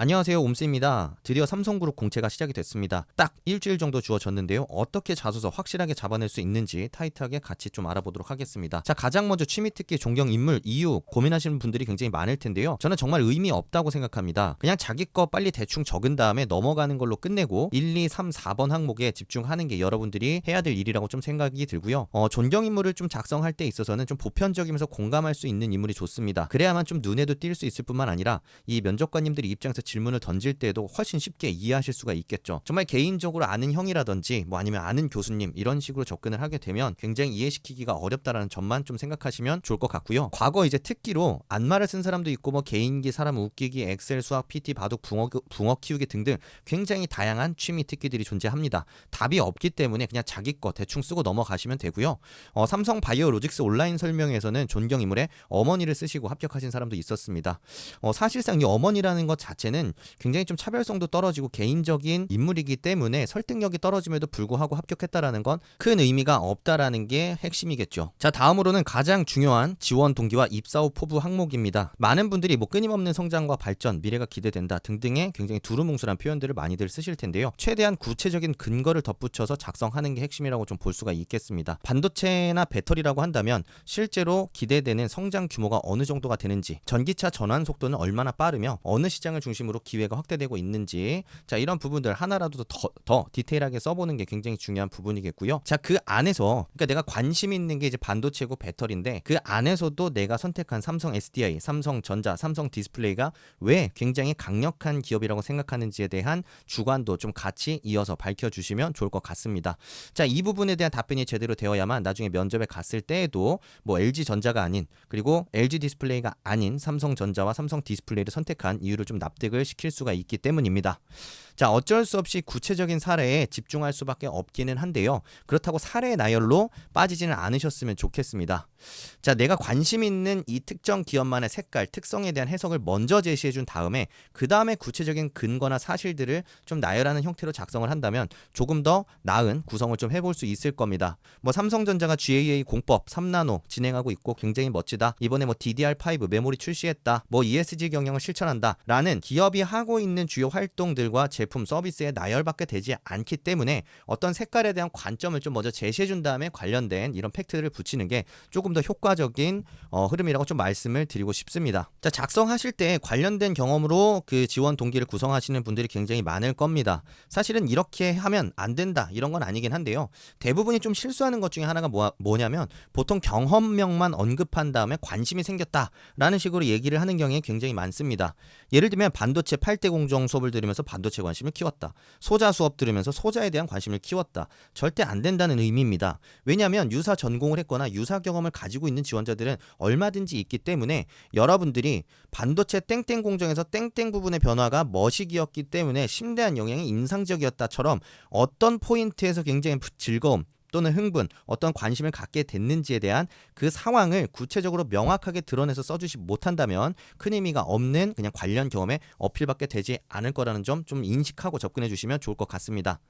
안녕하세요, 옴스입니다. 드디어 삼성그룹 공채가 시작이 됐습니다. 딱 일주일 정도 주어졌는데요. 어떻게 자소서 확실하게 잡아낼 수 있는지 타이트하게 같이 좀 알아보도록 하겠습니다. 자, 가장 먼저 취미특기, 존경 인물, 이유 고민하시는 분들이 굉장히 많을 텐데요. 저는 정말 의미 없다고 생각합니다. 그냥 자기 거 빨리 대충 적은 다음에 넘어가는 걸로 끝내고 1, 2, 3, 4번 항목에 집중하는 게 여러분들이 해야 될 일이라고 좀 생각이 들고요. 존경 인물을 좀 작성할 때 있어서는 좀 보편적이면서 공감할 수 있는 인물이 좋습니다. 그래야만 좀 눈에도 띌 수 있을 뿐만 아니라 이 면접관님들이 입장에서 질문을 던질 때도 훨씬 쉽게 이해하실 수가 있겠죠. 정말 개인적으로 아는 형이라든지 뭐 아니면 아는 교수님 이런 식으로 접근을 하게 되면 굉장히 이해시키기가 어렵다라는 점만 좀 생각하시면 좋을 것 같고요. 과거 이제 특기로 안마를 쓴 사람도 있고 뭐 개인기, 사람 웃기기, 엑셀, 수학, PT, 바둑, 붕어 키우기 등등 굉장히 다양한 취미 특기들이 존재합니다. 답이 없기 때문에 그냥 자기 거 대충 쓰고 넘어가시면 되고요. 삼성 바이오로직스 온라인 설명회에서는 존경 인물에 어머니를 쓰시고 합격하신 사람도 있었습니다. 사실상 이 어머니라는 것 자체는 굉장히 좀 차별성도 떨어지고 개인적인 인물이기 때문에 설득력이 떨어짐에도 불구하고 합격했다라는 건 큰 의미가 없다라는 게 핵심이겠죠. 자, 다음으로는 가장 중요한 지원 동기와 입사 후 포부 항목입니다. 많은 분들이 뭐 끊임없는 성장과 발전, 미래가 기대된다 등등의 굉장히 두루뭉술한 표현들을 많이들 쓰실 텐데요. 최대한 구체적인 근거를 덧붙여서 작성하는 게 핵심이라고 좀 볼 수가 있겠습니다. 반도체나 배터리라고 한다면 실제로 기대되는 성장 규모가 어느 정도가 되는지, 전기차 전환 속도는 얼마나 빠르며 어느 시장을 중심으로 기회가 확대되고 있는지, 자, 이런 부분들 하나라도 더 디테일하게 써보는 게 굉장히 중요한 부분이겠고요. 자, 그 안에서 그러니까 내가 관심 있는 게 이제 반도체고 배터리인데 그 안에서도 내가 선택한 삼성 SDI, 삼성전자, 삼성 디스플레이가 왜 굉장히 강력한 기업이라고 생각하는지에 대한 주관도 좀 같이 이어서 밝혀주시면 좋을 것 같습니다. 자, 이 부분에 대한 답변이 제대로 되어야만 나중에 면접에 갔을 때에도 뭐 LG전자가 아닌, 그리고 LG 디스플레이가 아닌 삼성전자와 삼성 디스플레이를 선택한 이유를 좀 납득을 시킬 수가 있기 때문입니다. 자, 어쩔 수 없이 구체적인 사례에 집중할 수밖에 없기는 한데요. 그렇다고 사례 나열로 빠지지는 않으셨으면 좋겠습니다. 자, 내가 관심 있는 이 특정 기업만의 색깔, 특성에 대한 해석을 먼저 제시해 준 다음에 그 다음에 구체적인 근거나 사실들을 좀 나열하는 형태로 작성을 한다면 조금 더 나은 구성을 좀 해볼 수 있을 겁니다. 뭐 삼성전자가 GAA 공법 3나노 진행하고 있고 굉장히 멋지다. 이번에 뭐 DDR5 메모리 출시했다. 뭐 ESG 경영을 실천한다. 라는 기업이 하고 있는 주요 활동들과 제품 서비스에 나열밖에 되지 않기 때문에 어떤 색깔에 대한 관점을 좀 먼저 제시해 준 다음에 관련된 이런 팩트를 붙이는 게 조금 더 효과적인 흐름이라고 좀 말씀을 드리고 싶습니다. 자, 작성하실 때 관련된 경험으로 그 지원 동기를 구성하시는 분들이 굉장히 많을 겁니다. 사실은 이렇게 하면 안 된다 이런 건 아니긴 한데요. 대부분이 좀 실수하는 것 중에 하나가 뭐냐면 보통 경험명만 언급한 다음에 관심이 생겼다라는 식으로 얘기를 하는 경우에 굉장히 많습니다. 예를 들면 반도체 8대 공정 수업을 들으면서 반도체 관심을 키웠다. 소자 수업 들으면서 소자에 대한 관심을 키웠다. 절대 안 된다는 의미입니다. 왜냐하면 유사 전공을 했거나 유사 경험을 가지고 있는 지원자들은 얼마든지 있기 때문에 여러분들이 반도체 땡땡 공정에서 땡땡 부분의 변화가 머시기였기 때문에 심대한 영향이 인상적이었다처럼 어떤 포인트에서 굉장히 즐거움 또는 흥분, 어떤 관심을 갖게 됐는지에 대한 그 상황을 구체적으로 명확하게 드러내서 써주지 못한다면 큰 의미가 없는 그냥 관련 경험에 어필밖에 되지 않을 거라는 점 좀 인식하고 접근해 주시면 좋을 것 같습니다.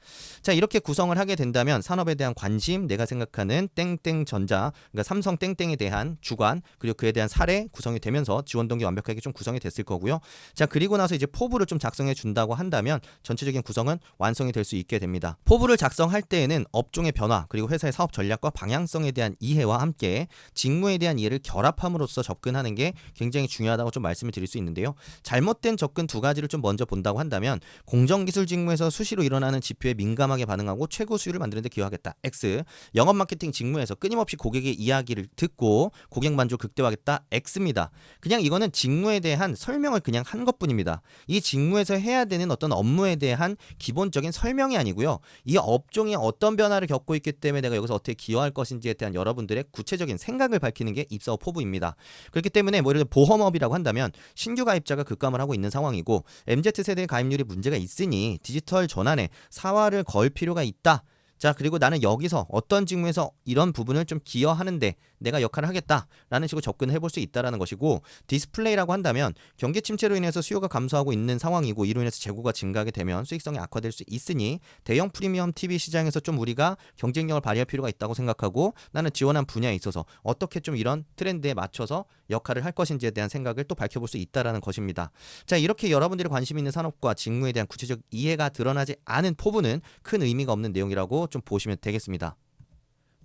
자, 이렇게 구성을 하게 된다면 산업에 대한 관심, 내가 생각하는 땡땡전자, 그러니까 삼성 땡땡에 대한 주관, 그리고 그에 대한 사례 구성이 되면서 지원 동기 완벽하게 좀 구성이 됐을 거고요. 자, 그리고 나서 이제 포부를 좀 작성해 준다고 한다면 전체적인 구성은 완성이 될 수 있게 됩니다. 포부를 작성할 때에는 업종의 변화, 그리고 회사의 사업 전략과 방향성에 대한 이해와 함께 직무에 대한 이해를 결합함으로써 접근하는 게 굉장히 중요하다고 좀 말씀을 드릴 수 있는데요. 잘못된 접근 두 가지를 좀 먼저 본다고 한다면 공정기술 직무에서 수시로 일어나는 지표에 민감하게 반응하고 최고 수율을 만드는 데 기여하겠다. X. 영업 마케팅 직무에서 끊임없이 고객의 이야기를 듣고 고객 만족 극대화하겠다. X입니다. 그냥 이거는 직무에 대한 설명을 그냥 한 것뿐입니다. 이 직무에서 해야 되는 어떤 업무에 대한 기본적인 설명이 아니고요. 이 업종이 어떤 변화를 겪고 있기 때문에 내가 여기서 어떻게 기여할 것인지에 대한 여러분들의 구체적인 생각을 밝히는 게 입사 후 포부입니다. 그렇기 때문에 뭐 예를 들어 보험업이라고 한다면 신규 가입자가 급감을 하고 있는 상황이고 MZ세대 가입률이 문제가 있으니 디지털 전환에 사활을 걸 필요가 있다. 자, 그리고 나는 여기서 어떤 직무에서 이런 부분을 좀 기여하는데 내가 역할을 하겠다라는 식으로 접근을 해볼 수 있다라는 것이고, 디스플레이라고 한다면 경기 침체로 인해서 수요가 감소하고 있는 상황이고 이로 인해서 재고가 증가하게 되면 수익성이 악화될 수 있으니 대형 프리미엄 TV 시장에서 좀 우리가 경쟁력을 발휘할 필요가 있다고 생각하고, 나는 지원한 분야에 있어서 어떻게 좀 이런 트렌드에 맞춰서 역할을 할 것인지에 대한 생각을 또 밝혀볼 수 있다라는 것입니다. 자, 이렇게 여러분들이 관심 있는 산업과 직무에 대한 구체적 이해가 드러나지 않은 포부는 큰 의미가 없는 내용이라고 좀 보시면 되겠습니다.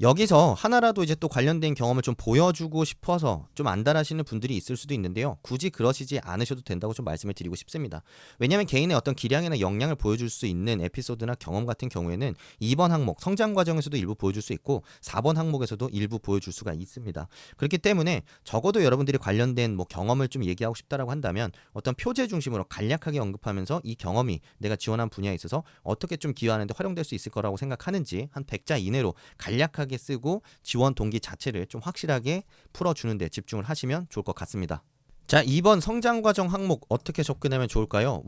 여기서 하나라도 이제 또 관련된 경험을 좀 보여주고 싶어서 좀 안달하시는 분들이 있을 수도 있는데요. 굳이 그러시지 않으셔도 된다고 좀 말씀을 드리고 싶습니다. 왜냐하면 개인의 어떤 기량이나 역량을 보여줄 수 있는 에피소드나 경험 같은 경우에는 2번 항목 성장 과정에서도 일부 보여줄 수 있고 4번 항목에서도 일부 보여줄 수가 있습니다. 그렇기 때문에 적어도 여러분들이 관련된 뭐 경험을 좀 얘기하고 싶다라고 한다면 어떤 표제 중심으로 간략하게 언급하면서 이 경험이 내가 지원한 분야에 있어서 어떻게 좀 기여하는 데 활용될 수 있을 거라고 생각하는지 한 100자 이내로 간략하게 쓰고 지원 동기 자체를 좀 확실하게 풀어주는 데 집중을 하시면 좋을 것 같습니다. 자, 2번 성장과정 항목 어떻게 접근하면 좋을까요?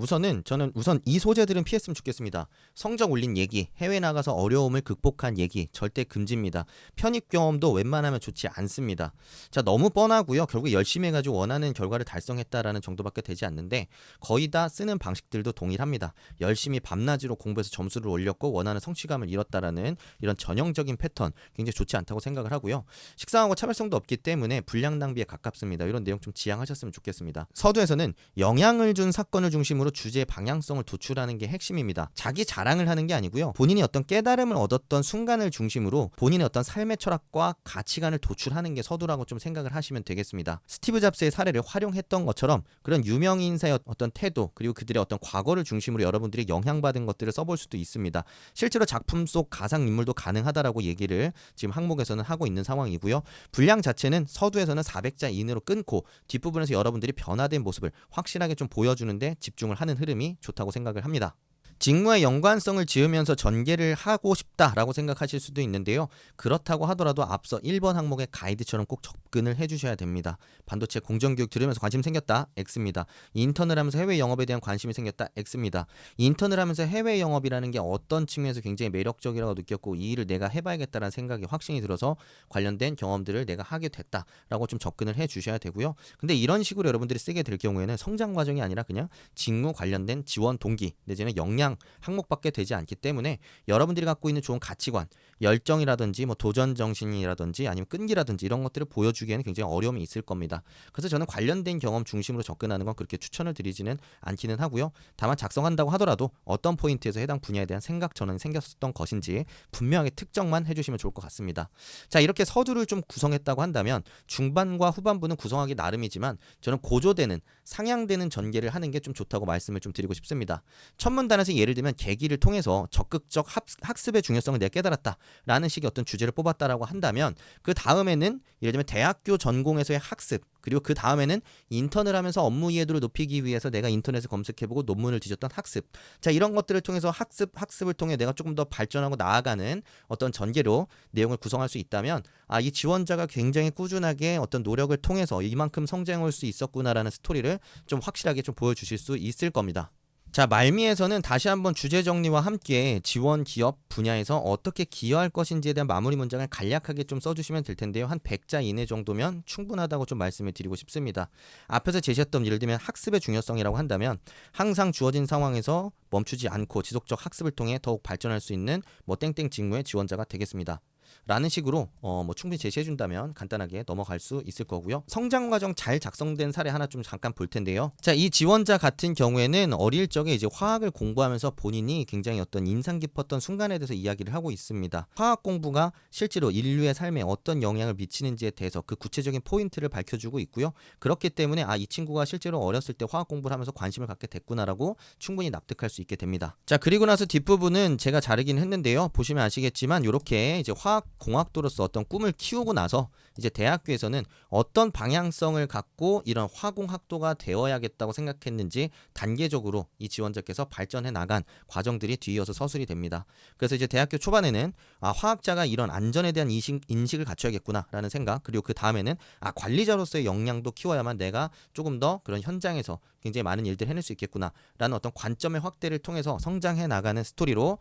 저는 우선 이 소재들은 피했으면 좋겠습니다. 성적 올린 얘기, 해외 나가서 어려움을 극복한 얘기 절대 금지입니다. 편입 경험도 웬만하면 좋지 않습니다. 자, 너무 뻔하고요. 결국 열심히 해가지고 원하는 결과를 달성했다라는 정도밖에 되지 않는데 거의 다 쓰는 방식들도 동일합니다. 열심히 밤낮으로 공부해서 점수를 올렸고 원하는 성취감을 이뤘다라는 이런 전형적인 패턴 굉장히 좋지 않다고 생각을 하고요. 식상하고 차별성도 없기 때문에 불량 낭비에 가깝습니다. 이런 내용 좀 지양하셨으면 좋겠습니다. 서두에서는 영향을 준 사건을 중심으로 주제의 방향성을 도출하는 게 핵심입니다. 자기 자랑을 하는 게 아니고요. 본인이 어떤 깨달음을 얻었던 순간을 중심으로 본인의 어떤 삶의 철학과 가치관을 도출하는 게 서두라고 좀 생각을 하시면 되겠습니다. 스티브 잡스의 사례를 활용했던 것처럼 그런 유명 인사의 어떤 태도 그리고 그들의 어떤 과거를 중심으로 여러분들이 영향받은 것들을 써볼 수도 있습니다. 실제로 작품 속 가상인물도 가능하다라고 얘기를 지금 항목에서는 하고 있는 상황이고요. 분량 자체는 서두에서는 400자 이내로 끊고 뒷부분에서 여러분들이 변화된 모습을 확실하게 좀 보여주는데 집중을 하는 흐름이 좋다고 생각을 합니다. 직무의 연관성을 지으면서 전개를 하고 싶다라고 생각하실 수도 있는데요. 그렇다고 하더라도 앞서 1번 항목의 가이드처럼 꼭 접근을 해주셔야 됩니다. 반도체 공정교육 들으면서 관심 생겼다? X입니다. 인턴을 하면서 해외 영업에 대한 관심이 생겼다? X입니다. 인턴을 하면서 해외 영업이라는 게 어떤 측면에서 굉장히 매력적이라고 느꼈고 이 일을 내가 해봐야겠다는 생각이 확신이 들어서 관련된 경험들을 내가 하게 됐다라고 좀 접근을 해주셔야 되고요. 근데 이런 식으로 여러분들이 쓰게 될 경우에는 성장 과정이 아니라 그냥 직무 관련된 지원 동기 내지는 역량 항목밖에 되지 않기 때문에 여러분들이 갖고 있는 좋은 가치관, 열정이라든지 뭐 도전 정신이라든지 아니면 끈기라든지 이런 것들을 보여주기에는 굉장히 어려움이 있을 겁니다. 그래서 저는 관련된 경험 중심으로 접근하는 건 그렇게 추천을 드리지는 않기는 하고요. 다만 작성한다고 하더라도 어떤 포인트에서 해당 분야에 대한 생각 전환이 생겼었던 것인지 분명하게 특정만 해주시면 좋을 것 같습니다. 자, 이렇게 서두를 좀 구성했다고 한다면 중반과 후반부는 구성하기 나름이지만 저는 고조되는 상향되는 전개를 하는 게 좀 좋다고 말씀을 좀 드리고 싶습니다. 첫 문단에서 예를 들면 계기를 통해서 적극적 학습의 중요성을 내가 깨달았다 라는 식의 어떤 주제를 뽑았다라고 한다면 그 다음에는 예를 들면 대학교 전공에서의 학습 그리고 그 다음에는 인턴을 하면서 업무 이해도를 높이기 위해서 내가 인터넷에 검색해보고 논문을 뒤졌던 학습. 자, 이런 것들을 통해서 학습을 통해 내가 조금 더 발전하고 나아가는 어떤 전개로 내용을 구성할 수 있다면 이 지원자가 굉장히 꾸준하게 어떤 노력을 통해서 이만큼 성장할 수 있었구나라는 스토리를 좀 확실하게 좀 보여주실 수 있을 겁니다. 자, 말미에서는 다시 한번 주제 정리와 함께 지원 기업 분야에서 어떻게 기여할 것인지에 대한 마무리 문장을 간략하게 좀 써주시면 될 텐데요. 한 100자 이내 정도면 충분하다고 좀 말씀을 드리고 싶습니다. 앞에서 제시했던 예를 들면 학습의 중요성이라고 한다면 항상 주어진 상황에서 멈추지 않고 지속적 학습을 통해 더욱 발전할 수 있는 뭐 땡땡 직무의 지원자가 되겠습니다. 라는 식으로 뭐 충분히 제시해준다면 간단하게 넘어갈 수 있을 거고요. 성장 과정 잘 작성된 사례 하나 좀 잠깐 볼 텐데요. 자, 이 지원자 같은 경우에는 어릴 적에 이제 화학을 공부하면서 본인이 굉장히 어떤 인상 깊었던 순간에 대해서 이야기를 하고 있습니다. 화학 공부가 실제로 인류의 삶에 어떤 영향을 미치는지에 대해서 그 구체적인 포인트를 밝혀주고 있고요. 그렇기 때문에 이 친구가 실제로 어렸을 때 화학 공부를 하면서 관심을 갖게 됐구나라고 충분히 납득할 수 있게 됩니다. 자, 그리고 나서 뒷부분은 제가 자르긴 했는데요. 보시면 아시겠지만 이렇게 이제 화학 공학도로서 어떤 꿈을 키우고 나서 이제 대학교에서는 어떤 방향성을 갖고 이런 화공학도가 되어야겠다고 생각했는지 단계적으로 이 지원자께서 발전해 나간 과정들이 뒤이어서 서술이 됩니다. 그래서 이제 대학교 초반에는 화학자가 이런 안전에 대한 인식을 갖춰야겠구나라는 생각, 그리고 그 다음에는 관리자로서의 역량도 키워야만 내가 조금 더 그런 현장에서 굉장히 많은 일들을 해낼 수 있겠구나라는 어떤 관점의 확대를 통해서 성장해 나가는 스토리로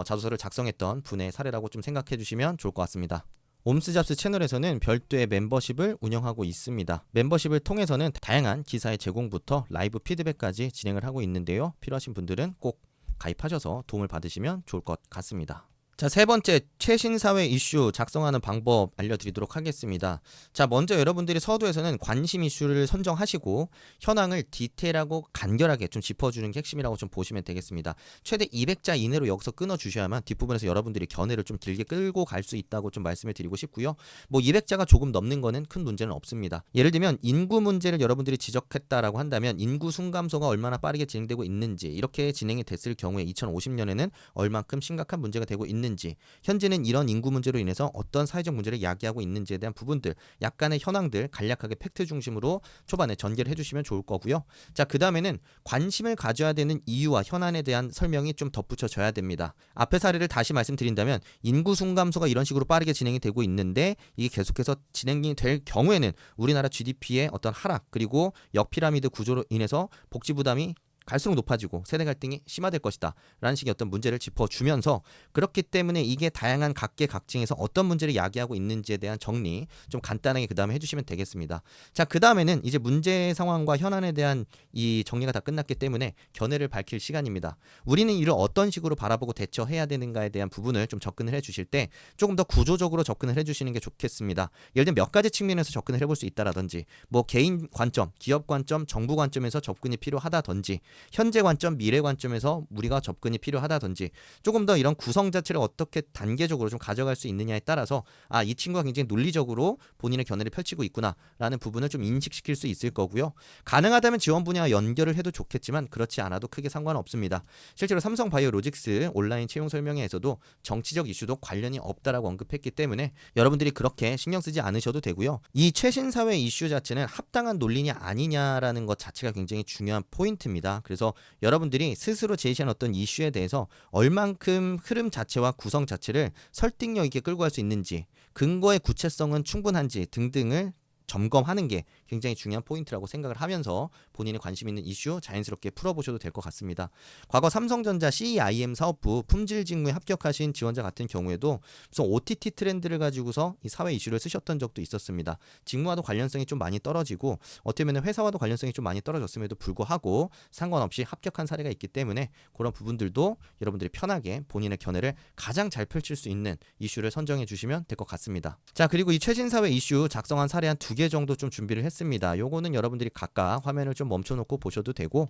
자소서를 작성했던 분의 사례라고 좀 생각해 주시면 좋을 것 같습니다. 옴스잡스 채널에서는 별도의 멤버십을 운영하고 있습니다. 멤버십을 통해서는 다양한 기사의 제공부터 라이브 피드백까지 진행을 하고 있는데요. 필요하신 분들은 꼭 가입하셔서 도움을 받으시면 좋을 것 같습니다. 자, 세 번째, 최신 사회 이슈 작성하는 방법 알려드리도록 하겠습니다. 자, 먼저 여러분들이 서두에서는 관심 이슈를 선정하시고 현황을 디테일하고 간결하게 좀 짚어주는 게 핵심이라고 좀 보시면 되겠습니다. 최대 200자 이내로 여기서 끊어주셔야만 뒷부분에서 여러분들이 견해를 좀 길게 끌고 갈 수 있다고 좀 말씀을 드리고 싶고요. 뭐 200자가 조금 넘는 거는 큰 문제는 없습니다. 예를 들면 인구 문제를 여러분들이 지적했다라고 한다면 인구 순감소가 얼마나 빠르게 진행되고 있는지, 이렇게 진행이 됐을 경우에 2050년에는 얼만큼 심각한 문제가 되고 있는지, 현재는 이런 인구 문제로 인해서 어떤 사회적 문제를 야기하고 있는지에 대한 부분들, 약간의 현황들 간략하게 팩트 중심으로 초반에 전개를 해주시면 좋을 거고요. 자, 그 다음에는 관심을 가져야 되는 이유와 현안에 대한 설명이 좀 덧붙여져야 됩니다. 앞의 사례를 다시 말씀드린다면 인구 순감소가 이런 식으로 빠르게 진행이 되고 있는데 이게 계속해서 진행이 될 경우에는 우리나라 GDP의 어떤 하락, 그리고 역피라미드 구조로 인해서 복지 부담이 갈수록 높아지고 세대 갈등이 심화될 것이다 라는 식의 어떤 문제를 짚어주면서, 그렇기 때문에 이게 다양한 각계각층에서 어떤 문제를 야기하고 있는지에 대한 정리 좀 간단하게 그 다음에 해주시면 되겠습니다. 자, 그 다음에는 이제 문제 상황과 현안에 대한 이 정리가 다 끝났기 때문에 견해를 밝힐 시간입니다. 우리는 이를 어떤 식으로 바라보고 대처해야 되는가에 대한 부분을 좀 접근을 해주실 때 조금 더 구조적으로 접근을 해주시는 게 좋겠습니다. 예를 들면 몇 가지 측면에서 접근을 해볼 수 있다라든지, 뭐 개인 관점, 기업 관점, 정부 관점에서 접근이 필요하다든지, 현재 관점, 미래 관점에서 우리가 접근이 필요하다든지, 조금 더 이런 구성 자체를 어떻게 단계적으로 좀 가져갈 수 있느냐에 따라서 이 친구가 굉장히 논리적으로 본인의 견해를 펼치고 있구나라는 부분을 좀 인식시킬 수 있을 거고요. 가능하다면 지원 분야와 연결을 해도 좋겠지만 그렇지 않아도 크게 상관은 없습니다. 실제로 삼성바이오로직스 온라인 채용 설명회에서도 정치적 이슈도 관련이 없다라고 언급했기 때문에 여러분들이 그렇게 신경 쓰지 않으셔도 되고요. 이 최신 사회 이슈 자체는 합당한 논리냐 아니냐라는 것 자체가 굉장히 중요한 포인트입니다. 그래서 여러분들이 스스로 제시한 어떤 이슈에 대해서 얼만큼 흐름 자체와 구성 자체를 설득력 있게 끌고 갈 수 있는지, 근거의 구체성은 충분한지 등등을 점검하는 게 굉장히 중요한 포인트라고 생각을 하면서 본인의 관심 있는 이슈 자연스럽게 풀어보셔도 될 것 같습니다. 과거 삼성전자 CEIM 사업부 품질 직무에 합격하신 지원자 같은 경우에도 무슨 OTT 트렌드를 가지고서 이 사회 이슈를 쓰셨던 적도 있었습니다. 직무와도 관련성이 좀 많이 떨어지고 어떻게 보면 회사와도 관련성이 좀 많이 떨어졌음에도 불구하고 상관없이 합격한 사례가 있기 때문에 그런 부분들도 여러분들이 편하게 본인의 견해를 가장 잘 펼칠 수 있는 이슈를 선정해 주시면 될 것 같습니다. 자, 그리고 이 최신 사회 이슈 작성한 사례 한 2개 정도 좀 준비를 했습니다. 요거는 여러분들이 각각 화면을 좀 멈춰놓고 보셔도 되고,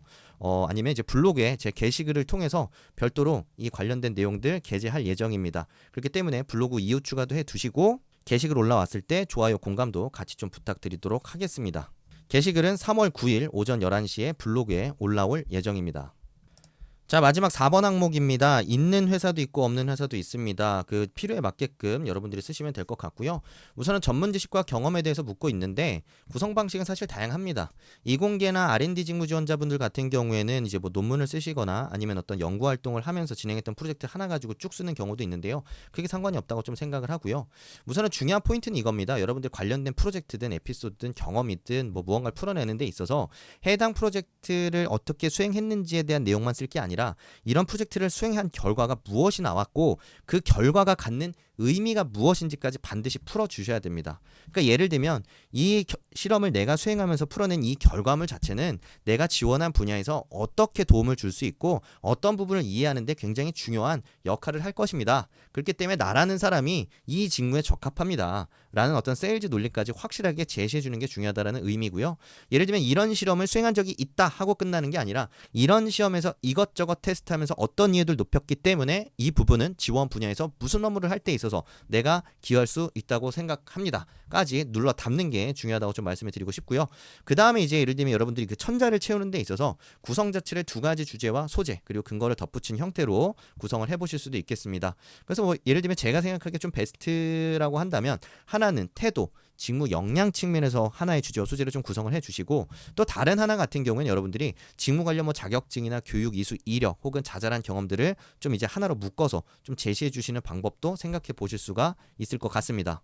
아니면 이제 블로그에 제 게시글을 통해서 별도로 이 관련된 내용들 게재할 예정입니다. 그렇기 때문에 블로그 이후 추가도 해 두시고 게시글 올라왔을 때 좋아요, 공감도 같이 좀 부탁드리도록 하겠습니다. 게시글은 3월 9일 오전 11시에 블로그에 올라올 예정입니다. 자, 마지막 4번 항목입니다. 있는 회사도 있고 없는 회사도 있습니다. 그 필요에 맞게끔 여러분들이 쓰시면 될 것 같고요. 우선은 전문 지식과 경험에 대해서 묻고 있는데 구성 방식은 사실 다양합니다. 이공계나 R&D 직무 지원자분들 같은 경우에는 이제 뭐 논문을 쓰시거나 아니면 어떤 연구 활동을 하면서 진행했던 프로젝트 하나 가지고 쭉 쓰는 경우도 있는데요. 그게 상관이 없다고 좀 생각을 하고요. 우선은 중요한 포인트는 이겁니다. 여러분들 관련된 프로젝트든 에피소드든 경험이든 뭐 무언가를 풀어내는 데 있어서 해당 프로젝트를 어떻게 수행했는지에 대한 내용만 쓸 게 아니라 이런 프로젝트를 수행한 결과가 무엇이 나왔고 그 결과가 갖는 의미가 무엇인지까지 반드시 풀어주셔야 됩니다. 그러니까 예를 들면 이 실험을 내가 수행하면서 풀어낸 이 결과물 자체는 내가 지원한 분야에서 어떻게 도움을 줄 수 있고 어떤 부분을 이해하는 데 굉장히 중요한 역할을 할 것입니다. 그렇기 때문에 나라는 사람이 이 직무에 적합합니다. 라는 어떤 세일즈 논리까지 확실하게 제시해 주는 게 중요하다는 의미고요. 예를 들면 이런 실험을 수행한 적이 있다 하고 끝나는 게 아니라 이런 시험에서 이것저것 테스트하면서 어떤 이해도를 높였기 때문에 이 부분은 지원 분야에서 무슨 업무를 할 때 있어서 있어서 내가 기여할 수 있다고 생각합니다 까지 눌러 담는 게 중요하다고 좀 말씀을 드리고 싶고요. 그 다음에 이제 예를 들면 여러분들이 그 천자를 채우는 데 있어서 구성 자체를 두 가지 주제와 소재 그리고 근거를 덧붙인 형태로 구성을 해보실 수도 있겠습니다. 그래서 뭐 예를 들면 제가 생각하기에 좀 베스트라고 한다면 하나는 태도, 직무 역량 측면에서 하나의 주제와 소재를 좀 구성을 해주시고, 또 다른 하나 같은 경우는 여러분들이 직무 관련 뭐 자격증이나 교육, 이수, 이력 혹은 자잘한 경험들을 좀 이제 하나로 묶어서 좀 제시해 주시는 방법도 생각해 보실 수가 있을 것 같습니다.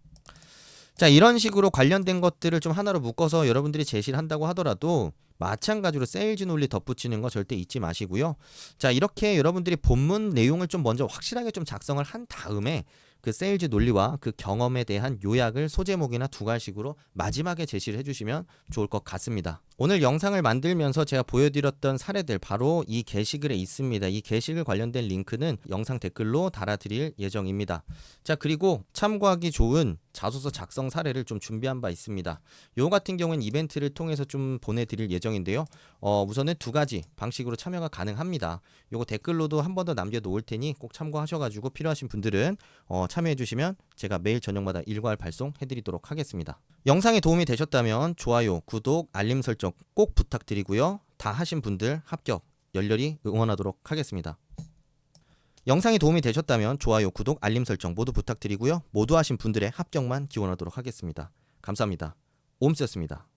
자, 이런 식으로 관련된 것들을 좀 하나로 묶어서 여러분들이 제시를 한다고 하더라도 마찬가지로 세일즈 논리 덧붙이는 거 절대 잊지 마시고요. 자, 이렇게 여러분들이 본문 내용을 좀 먼저 확실하게 좀 작성을 한 다음에 그 세일즈 논리와 그 경험에 대한 요약을 소제목이나 두 갈식으로 마지막에 제시를 해주시면 좋을 것 같습니다. 오늘 영상을 만들면서 제가 보여드렸던 사례들 바로 이 게시글에 있습니다. 이 게시글 관련된 링크는 영상 댓글로 달아드릴 예정입니다. 자, 그리고 참고하기 좋은 자소서 작성 사례를 좀 준비한 바 있습니다. 요 같은 경우는 이벤트를 통해서 좀 보내드릴 예정인데요. 우선은 두 가지 방식으로 참여가 가능합니다. 요거 댓글로도 한 번 더 남겨놓을 테니 꼭 참고하셔가지고 필요하신 분들은 참여해주시면 제가 매일 저녁마다 일괄 발송해드리도록 하겠습니다. 영상이 도움이 되셨다면 좋아요, 구독, 알림 설정 꼭 부탁드리고요. 다 하신 분들 합격 열렬히 응원하도록 하겠습니다. 영상이 도움이 되셨다면 좋아요, 구독, 알림 설정 모두 부탁드리고요. 모두 하신 분들의 합격만 기원하도록 하겠습니다. 감사합니다. 옴스였습니다.